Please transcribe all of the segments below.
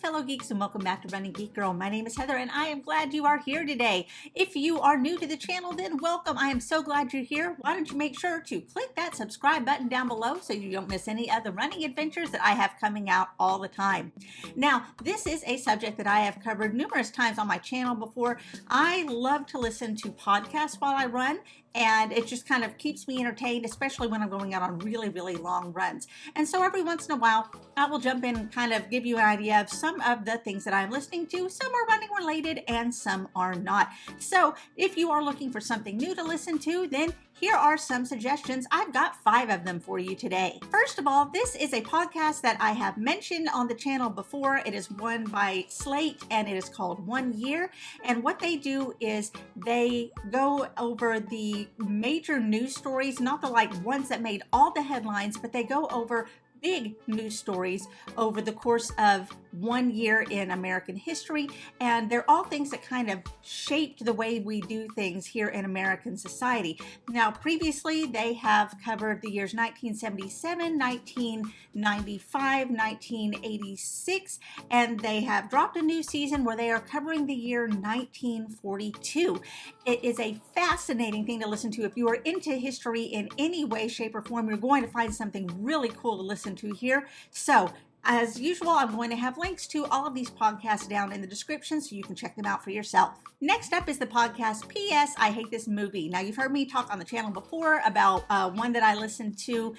fellow geeks, and welcome back to Running Geek Girl. My name is Heather, and I am glad you are here today. If you are new to the channel, then welcome. I am so glad you're here. Why don't you make sure to click that subscribe button down below so you don't miss any of the running adventures that I have coming out all the time. Now, this is a subject that I have covered numerous times on my channel before. I love to listen to podcasts while I run, and it just kind of keeps me entertained, especially when I'm going out on really, really long runs. And so every once in a while, I will jump in and kind of give you an idea of some of the things that I'm listening to. Some are running related and some are not. So if you are looking for something new to listen to, then here are some suggestions. I've got 5 of them for you today. First of all, this is a podcast that I have mentioned on the channel before. It is one by Slate and it is called 1 Year. And what they do is they go over the major news stories, not the ones that made all the headlines, but they go over big news stories over the course of 1 year in American history, and they're all things that kind of shaped the way we do things here in American society. Now, previously, they have covered the years 1977, 1995, 1986, and they have dropped a new season where they are covering the year 1942. It is a fascinating thing to listen to. If you are into history in any way, shape, or form, you're going to find something really cool to listen to here. So, as usual, I'm going to have links to all of these podcasts down in the description so you can check them out for yourself. Next up is the podcast P.S. I Hate This Movie. Now, you've heard me talk on the channel before about one that I listened to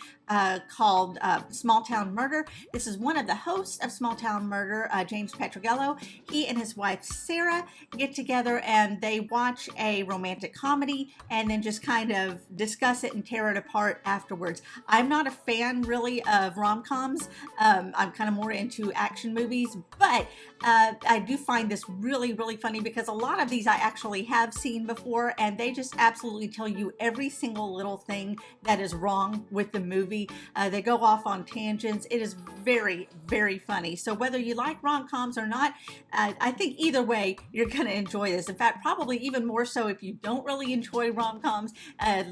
called Small Town Murder. This is one of the hosts of Small Town Murder, James Petrogello. He and his wife, Sarah, get together and they watch a romantic comedy and then just kind of discuss it and tear it apart afterwards. I'm not a fan, really, of rom-coms. I'm kind of more into action movies, but I do find this really, really funny because a lot of these I actually have seen before, and they just absolutely tell you every single little thing that is wrong with the movie. They go off on tangents. It is very, very funny. So whether you like rom-coms or not, I think either way, you're going to enjoy this. In fact, probably even more so if you don't really enjoy rom-coms,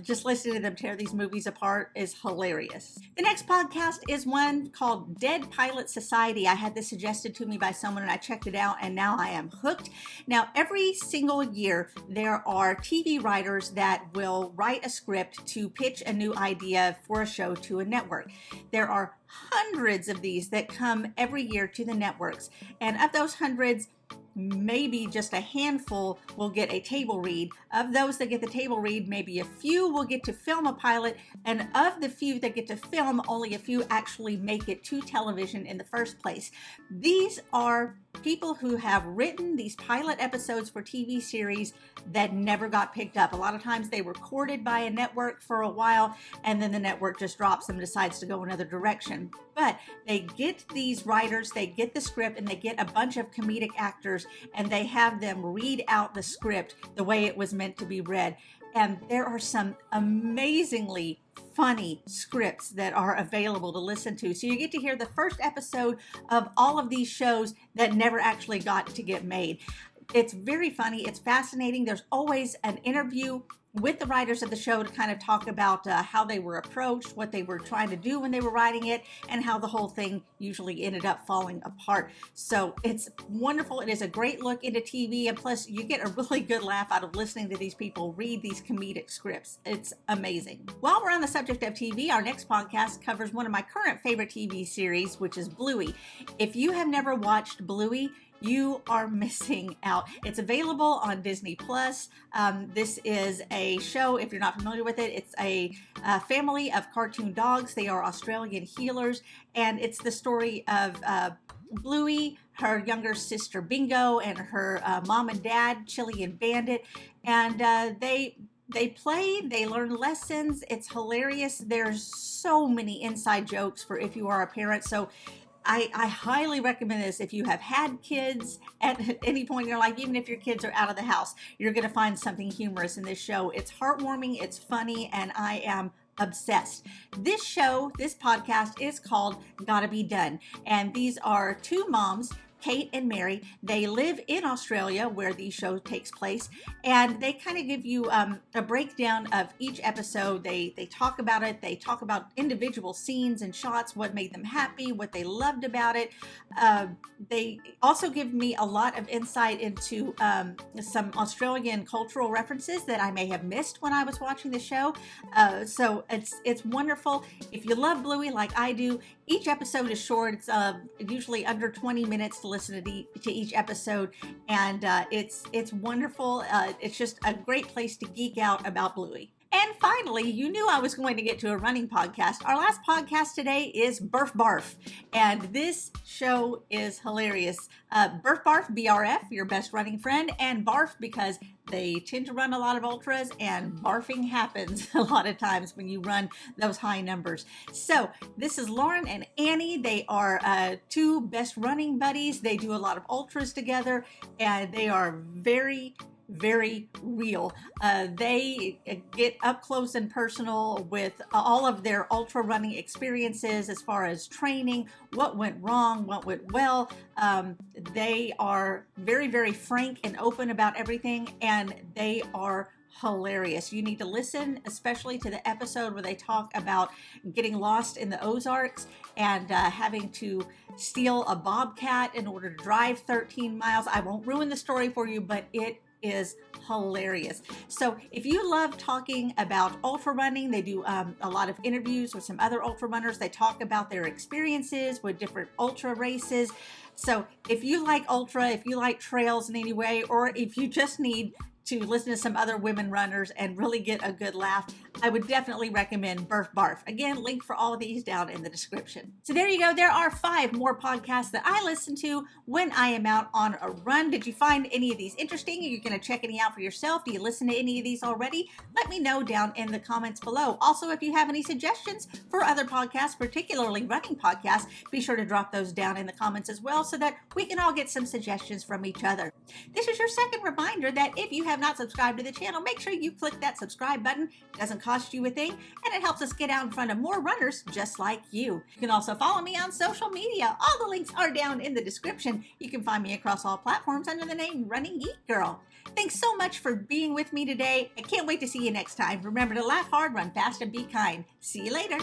just listening to them tear these movies apart is hilarious. The next podcast is one called Dead Pilot Society. I had this suggested to me by someone and I checked it out and now I am hooked. Now, every single year there are TV writers that will write a script to pitch a new idea for a show to a network. There are hundreds of these that come every year to the networks, and of those hundreds, maybe just a handful will get a table read. Of those that get the table read, maybe a few will get to film a pilot, and of the few that get to film, only a few actually make it to television in the first place. These are people who have written these pilot episodes for TV series that never got picked up. A lot of times they were courted by a network for a while, and then the network just drops them and decides to go another direction. But they get these writers, they get the script, and they get a bunch of comedic actors, and they have them read out the script the way it was meant to be read. And there are some amazingly funny scripts that are available to listen to. So you get to hear the first episode of all of these shows that never actually got to get made. It's very funny. It's fascinating. There's always an interview with the writers of the show to kind of talk about how they were approached, what they were trying to do when they were writing it, and how the whole thing usually ended up falling apart. So it's wonderful. It is a great look into TV, and plus you get a really good laugh out of listening to these people read these comedic scripts. It's amazing. While we're on the subject of TV, our next podcast covers one of my current favorite TV series, which is Bluey. If you have never watched Bluey, you are missing out. It's available on Disney Plus. This is a show, if you're not familiar with it, it's a family of cartoon dogs. They are Australian healers, and it's the story of Bluey, her younger sister Bingo, and her mom and dad, Chili and Bandit. And they play, they learn lessons. It's hilarious. There's so many inside jokes for if you are a parent. So I highly recommend this if you have had kids at any point in your life. Even if your kids are out of the house, you're going to find something humorous in this show. It's heartwarming, it's funny, and I am obsessed. This show, this podcast is called Gotta Be Done. And these are 2 moms, Kate and Mary. They live in Australia where the show takes place, and they kind of give you a breakdown of each episode. They talk about it. They talk about individual scenes and shots, what made them happy, what they loved about it. They also give me a lot of insight into some Australian cultural references that I may have missed when I was watching the show. So it's wonderful. If you love Bluey like I do, each episode is short. It's usually under 20 minutes to listen to each episode, and it's wonderful. It's just a great place to geek out about Bluey. And finally, you knew I was going to get to a running podcast. Our last podcast today is Burf Barf, and this show is hilarious. Burf Barf, BRF, your best running friend, and Barf because they tend to run a lot of ultras, and barfing happens a lot of times when you run those high numbers. So this is Lauren and Annie. They are two best running buddies. They do a lot of ultras together, and they are very real. They get up close and personal with all of their ultra running experiences as far as training, what went wrong, what went well. They are very frank and open about everything, and they are hilarious. You need to listen, especially to the episode where they talk about getting lost in the Ozarks and having to steal a bobcat in order to drive 13 miles. I won't ruin the story for you, but it is hilarious. So if you love talking about ultra running, they do a lot of interviews with some other ultra runners. They talk about their experiences with different ultra races. So if you like ultra, if you like trails in any way, or if you just need to listen to some other women runners and really get a good laugh, I would definitely recommend Burf Barf. Again, link for all of these down in the description. So there you go. There are 5 more podcasts that I listen to when I am out on a run. Did you find any of these interesting? Are you going to check any out for yourself? Do you listen to any of these already? Let me know down in the comments below. Also, if you have any suggestions for other podcasts, particularly running podcasts, be sure to drop those down in the comments as well so that we can all get some suggestions from each other. This is your second reminder that if you have not subscribed to the channel, make sure you click that subscribe button. It doesn't cost you a thing, and it helps us get out in front of more runners just like you. You can also follow me on social media. All the links are down in the description. You can find me across all platforms under the name Running Geek Girl. Thanks so much for being with me today. I can't wait to see you next time. Remember to laugh hard, run fast, and be kind. See you later.